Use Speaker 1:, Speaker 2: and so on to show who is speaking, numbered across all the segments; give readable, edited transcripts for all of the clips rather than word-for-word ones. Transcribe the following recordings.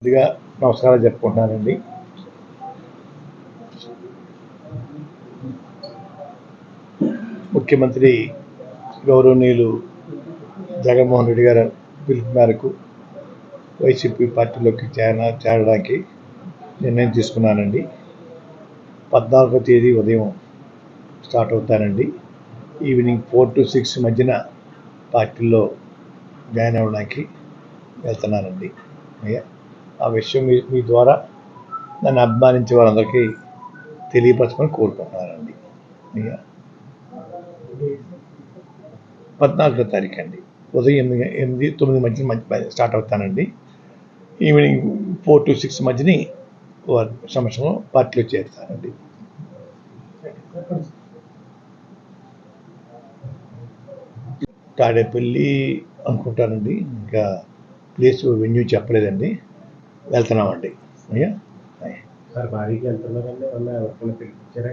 Speaker 1: కొద్దిగా నమస్కారాలు చెప్పుకుంటున్నానండి. ముఖ్యమంత్రి గౌరవనీయులు జగన్మోహన్ రెడ్డి గారు పిలుపు మేరకు వైసీపీ పార్టీలోకి చేరడానికి నిర్ణయం తీసుకున్నానండి. 14వ తేదీ ఉదయం స్టార్ట్ అవుతానండి. ఈవినింగ్ 4 to 6 మధ్యన పార్టీలో జాయిన్ అవ్వడానికి వెళ్తున్నానండి. ఆ విషయం మీ ద్వారా నన్ను అభిమానించే వాళ్ళందరికీ తెలియపరచమని కోరుకుంటున్నానండి. 14వ తారీఖు అండి, ఉదయం 8-9 మధ్య స్టార్ట్ అవుతానండి. ఈవినింగ్ 4 to 6 మధ్యని సంవత్సరం పార్టీలో చేరుతానండి. తాడేపల్లి అనుకుంటానండి, ఇంకా ప్లేస్ వెన్యూ చెప్పలేదండి. వెళ్తున్నామండి.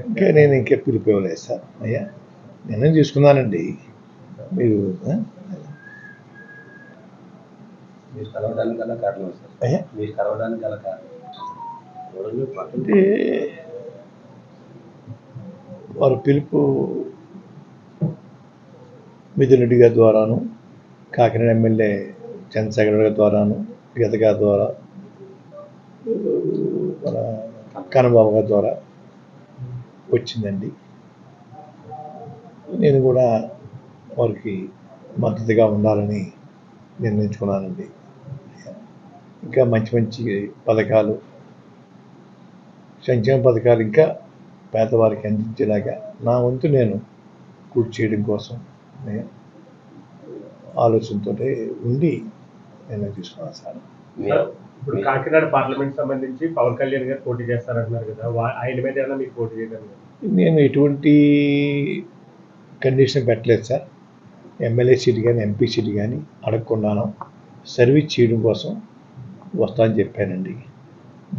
Speaker 1: ఇంకా నేను ఇంకా పిలుపు ఇవ్వలేదు సార్. నిర్ణయం తీసుకున్నానండి. మీరు అంటే వారు పిలుపు మిథున్ రెడ్డి గారి ద్వారాను, కాకినాడ ఎమ్మెల్యే చంద్రశేఖర్ గారి ద్వారాను, గీత గారి ద్వారా, మన కన్నబాబు గారి ద్వారా వచ్చిందండి. నేను కూడా వారికి మద్దతుగా ఉండాలని నిర్ణయించుకున్నానండి. ఇంకా మంచి మంచి పథకాలు, సంక్షేమ పథకాలు ఇంకా పేదవారికి అందించేలాగా నా వంతు నేను కృషి చేయడం కోసం ఆలోచనతో ఉండి నిర్ణయం తీసుకున్నాను సార్.
Speaker 2: ఇప్పుడు కాకినాడ పార్లమెంట్ సంబంధించి పవన్ కళ్యాణ్ గారు పోటీ చేస్తారంటున్నారు కదా, ఆయన మీద ఏమైనా మీకు పోటీ చేయడం?
Speaker 1: నేను ఎటువంటి కండిషన్ పెట్టలేదు సార్. ఎమ్మెల్యే సీట్ కానీ ఎంపీ సీట్ కానీ అడగకుండాను సర్వీస్ చేయడం కోసం వస్తా అని చెప్పానండి.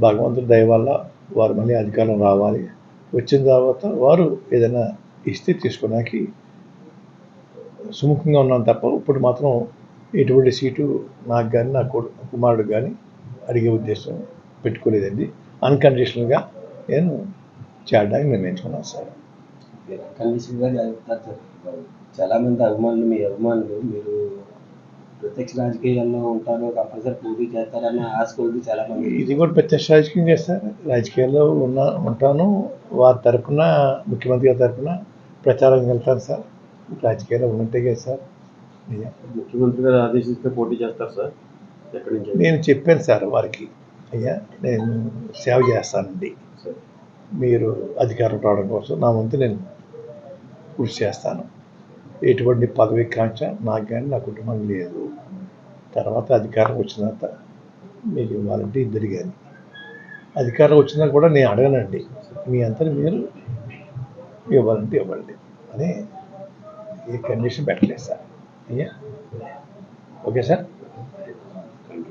Speaker 1: భగవంతుడి దయ వల్ల వారు మళ్ళీ అధికారం రావాలి, వచ్చిన తర్వాత వారు ఏదైనా ఇస్తే తీసుకోవడానికి సుముఖంగా ఉన్నాను తప్ప ఇప్పుడు మాత్రం ఎటువంటి సీటు నాకు కానీ నా కుమారుడు కానీ అడిగే ఉద్దేశం పెట్టుకోలేదండి. అన్కండిషనల్గా నేను చేరడానికి నిర్ణయించుకున్నాను సార్.
Speaker 3: చాలా మంది అభిమానులు, మీ అభిమానులు మీరు ప్రత్యక్ష రాజకీయాల్లో ఉంటారు, కంపల్సరీ పోటీ చేస్తారని ఆశ కొద్ది చాలా మంది.
Speaker 1: ఇది కూడా ప్రత్యక్ష రాజకీయం చేస్తారు. రాజకీయాల్లో ఉంటాను. వారి తరఫున, ముఖ్యమంత్రి గారి తరఫున ప్రచారం వెళ్తాను సార్. రాజకీయాల్లో ఉన్నట్టే కదా సార్.
Speaker 2: ముఖ్యమంత్రి గారు ఆదేశిస్తే పోటీ చేస్తారు సార్. ఎక్కడి నుంచి?
Speaker 1: నేను చెప్పాను సార్ వారికి, నేను సేవ చేస్తానండి, మీరు అధికారం రావడం కోసం నా వంతు నేను కృషి చేస్తాను. ఎటువంటి పదవి కాంక్ష నాకు కానీ నా కుటుంబం లేదు. తర్వాత అధికారం వచ్చిన తర్వాత మీకు ఇవ్వాలంటే ఇద్దరు కానీ, అధికారం వచ్చినా కూడా నేను అడగనండి, మీ అంతా మీరు ఇవ్వాలంటే ఇవ్వండి అని ఏ కండిషన్ పెట్టలేదు సార్. Okay sir.